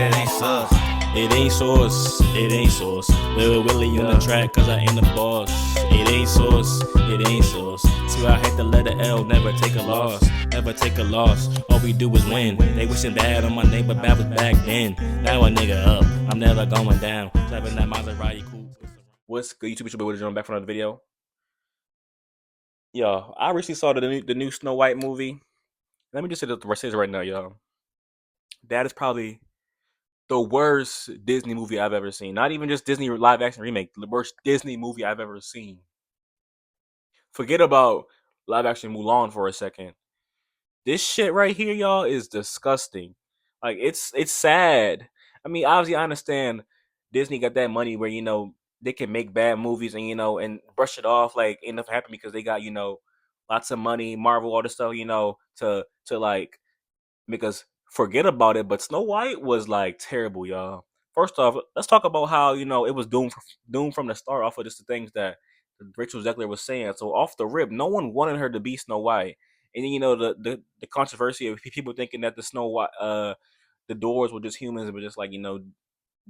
it ain't sus. It ain't sauce, it ain't sauce. Lil Willie on the track, cause I ain't the boss. It ain't sauce, it ain't sauce. So I hate the letter L, never take a loss. Never take a loss, all we do is win. They wishing bad on my name, but bad was back then. Now a nigga up, I'm never going down. Driving that Maserati coupe. What's good, YouTube? It's your boy, back for another video. Yo, I recently saw the new Snow White movie. Let me just say this right now, y'all. That is probably the worst Disney movie I've ever seen. Not even just Disney live action remake, the worst Disney movie I've ever seen. Forget about live action Mulan for a second. This shit right here, y'all, is disgusting. Like it's sad. I mean, obviously I understand Disney got that money where, they can make bad movies and and brush it off like enough happen because they got, lots of money, Marvel, all this stuff, to like make us forget about it. But Snow White was like terrible, y'all. First off, let's talk about how it was doomed from the start off of just the things that Rachel Zegler was saying. So off the rip, no one wanted her to be Snow White, and then the controversy of people thinking that the Snow White the doors were just humans, but just like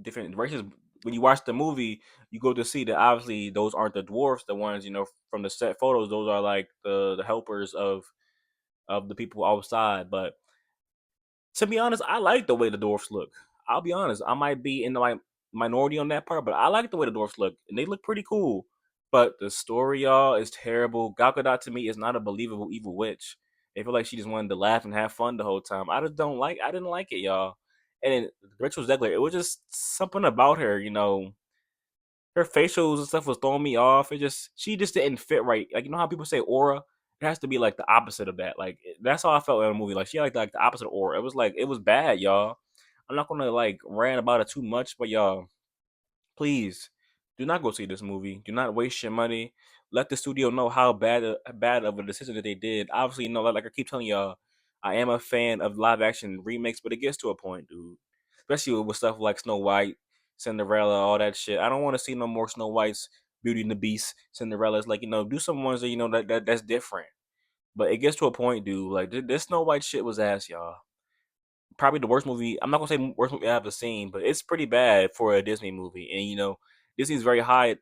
different races. When you watch the movie, you go to see that obviously those aren't the dwarfs, the ones from the set photos. Those are like the helpers of the people outside, but to be honest, I like the way the dwarfs look. I'll be honest. I might be in the minority on that part, but I like the way the dwarfs look, and they look pretty cool. But the story, y'all, is terrible. Gal Gadot to me is not a believable evil witch. I feel like she just wanted to laugh and have fun the whole time. I just don't like. I didn't like it, y'all. And then Rachel Zegler, it was just something about her. Her facials and stuff was throwing me off. She just didn't fit right. Like how people say aura, it has to be like the opposite of that. Like that's how I felt in the movie. Like she had like the opposite of aura. It was like it was bad, y'all. I'm not gonna like rant about it too much, but y'all, please do not go see this movie. Do not waste your money. Let the studio know how bad of a decision that they did. Obviously, like I keep telling y'all, I am a fan of live action remakes, but it gets to a point, dude. Especially with stuff like Snow White, Cinderella, all that shit. I don't want to see no more Snow Whites, Beauty and the Beast, Cinderella's. Like do some ones that that's different. But it gets to a point, dude. Like this Snow White shit was ass, y'all. Probably the worst movie. I'm not gonna say worst movie I've ever seen, but it's pretty bad for a Disney movie. And Disney's very high,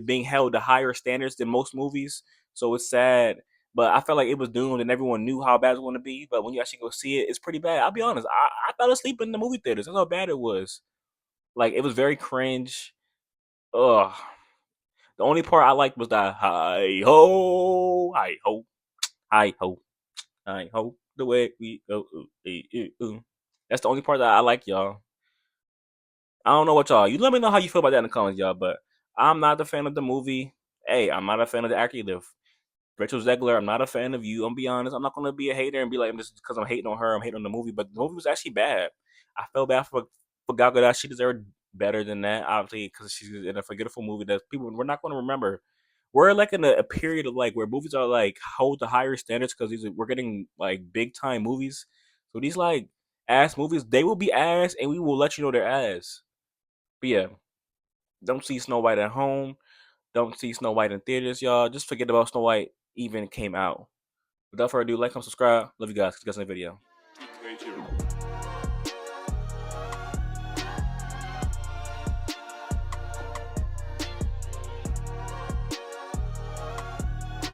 being held to higher standards than most movies. So it's sad. But I felt like it was doomed, and everyone knew how bad it was going to be. But when you actually go see it, it's pretty bad. I'll be honest. I fell asleep in the movie theaters. That's how bad it was. Like it was very cringe. Ugh. The only part I liked was the hi ho, hi ho, hi ho, hi ho. The way we go. Ooh, ooh, ooh. That's the only part that I like, y'all. I don't know what y'all. You let me know how you feel about that in the comments, y'all. But I'm not a fan of the movie. Hey, I'm not a fan of the actor either. Rachel Zegler, I'm not a fan of you. I'm gonna be honest. I'm not gonna be a hater and be like, just because I'm hating on her, I'm hating on the movie. But the movie was actually bad. I felt bad for Gal Gadot. She deserved better than that, obviously, because she's in a forgettable movie that we're not gonna remember. We're like in a period of like where movies are like hold to higher standards because we're getting like big time movies. So these like ass movies, they will be ass, and we will let you know they're ass. But yeah, don't see Snow White at home. Don't see Snow White in theaters, y'all. Just forget about Snow White even came out. Without further ado, like, comment, subscribe. Love you guys. See you guys in the video.